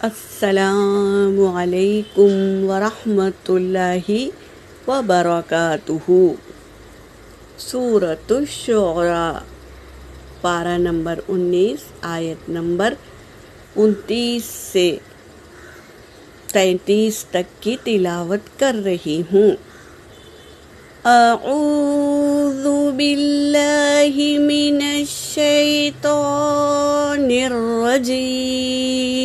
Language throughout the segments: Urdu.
السلام علیکم ورحمۃ اللہ وبرکاتہ۔ سورۃ الشعراء، پارہ نمبر 19، آیت نمبر 29 سے 33 تک کی تلاوت کر رہی ہوں۔ اعوذ باللہ من الشیطان الرجیم،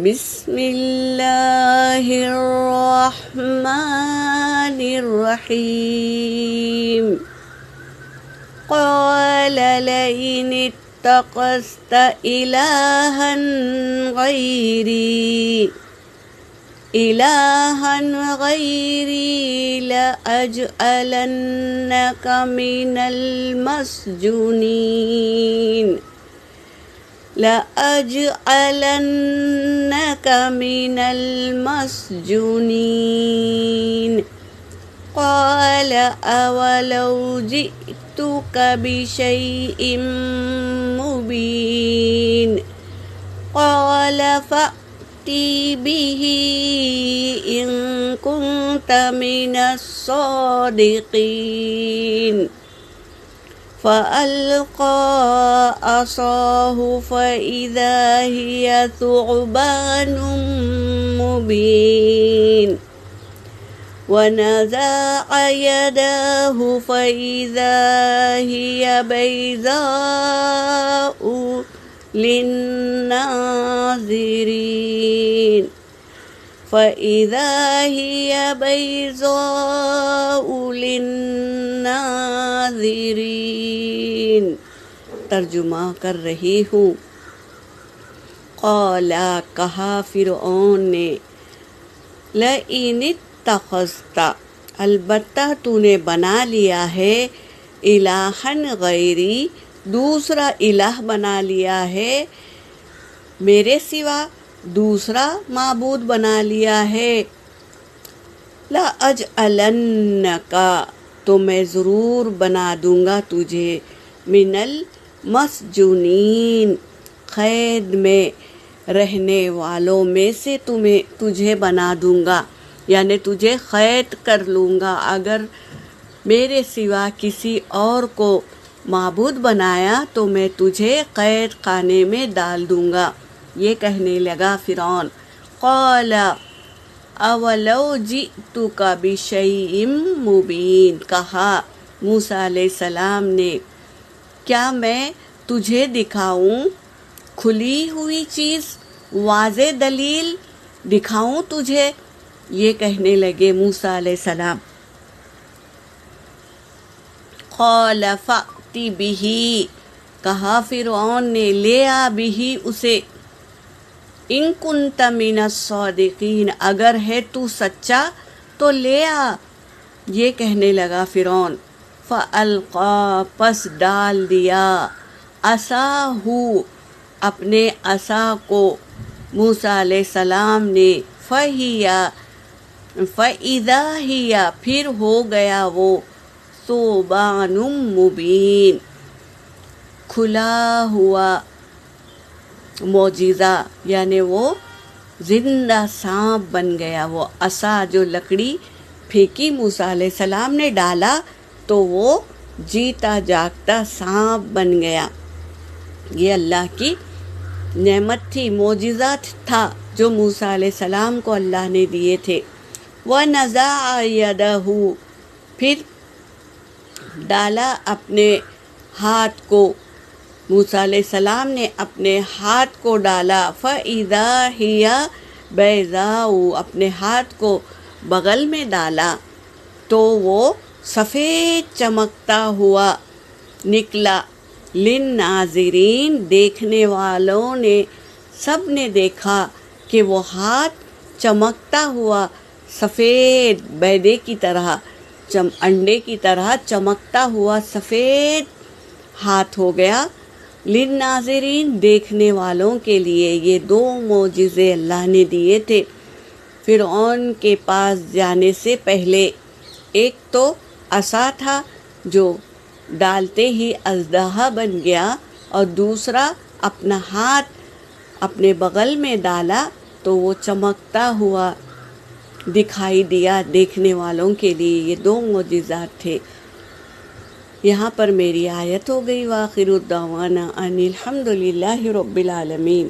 بسم اللہ الرحمن الرحیم۔ قال لئن اتخذت إلہا غیری لأجعلنک من المسجونین۔ قال اولو جئتک بشیء مبین۔ قال فأتی به إن كنت من الصادقين۔ فألقى عصاه فإذا هي ثعبان مبين، ونزع يده فإذا هي بيضاء للناظرين ترجمہ کر رہی ہوں۔ قال، کہا فرعون نے، لئن اتخذت، البتہ تو نے بنا لیا ہے، الہا غیری، دوسرا الہ بنا لیا ہے، میرے سوا دوسرا معبود بنا لیا ہے، لأجعلنک، تو میں ضرور بنا دوں گا تجھے، من المسجونین، قید میں رہنے والوں میں سے تجھے بنا دوں گا، یعنی تجھے قید کر لوں گا۔ اگر میرے سوا کسی اور کو معبود بنایا تو میں تجھے قید خانے میں ڈال دوں گا، یہ کہنے لگا فرعون۔ قال اولو جئتک بشیء مبین، کہا موسیٰ علیہ السلام نے، کیا میں تجھے دکھاؤں کھلی ہوئی چیز، واضح دلیل دکھاؤں تجھے، یہ کہنے لگے موسیٰ علیہ السلام۔ قال فأتی بہ، کہا فرعون نے، لے آ بہ اسے، ان کنت من الصادقین، اگر ہے تو سچا تو لے آ، یہ کہنے لگا فرعون۔ فألقى، پس ڈال دیا، عصاہ، اپنے عصا کو، موسیٰ علیہ السلام نے، فإذا ہی، پھر ہو گیا وہ، ثعبان مبین، کھلا ہوا معجزہ، یعنی وہ زندہ سانپ بن گیا۔ وہ عصا جو لکڑی پھینکی موسیٰ علیہ السلام نے ڈالا تو وہ جیتا جاگتا سانپ بن گیا۔ یہ اللہ کی نعمت تھی، معجزہ تھا جو موسیٰ علیہ السلام کو اللہ نے دیے تھے۔ وَنَزَعَ يَدَهُ، پھر ڈالا اپنے ہاتھ کو، موسیٰ علیہ السلام نے اپنے ہاتھ کو ڈالا، فَإِذَا هِيَ بَيْضَاءُ، اپنے ہاتھ کو بغل میں ڈالا تو وہ سفید چمکتا ہوا نکلا، للناظرین، دیکھنے والوں نے سب نے دیکھا کہ وہ ہاتھ چمکتا ہوا سفید بیضے کی طرح، انڈے کی طرح چمکتا ہوا سفید ہاتھ ہو گیا، للناظرین، دیکھنے والوں کے لیے۔ یہ دو معجزے اللہ نے دیے تھے فرعون کے پاس جانے سے پہلے۔ ایک تو عصا تھا جو ڈالتے ہی اژدہا بن گیا، اور دوسرا اپنا ہاتھ اپنے بغل میں ڈالا تو وہ چمکتا ہوا دکھائی دیا دیکھنے والوں کے لیے۔ یہ 2 معجزات تھے۔ یہاں پر میری آیت ہو گئی۔ وآخر الدعوانا ان الحمد للہ رب العالمین۔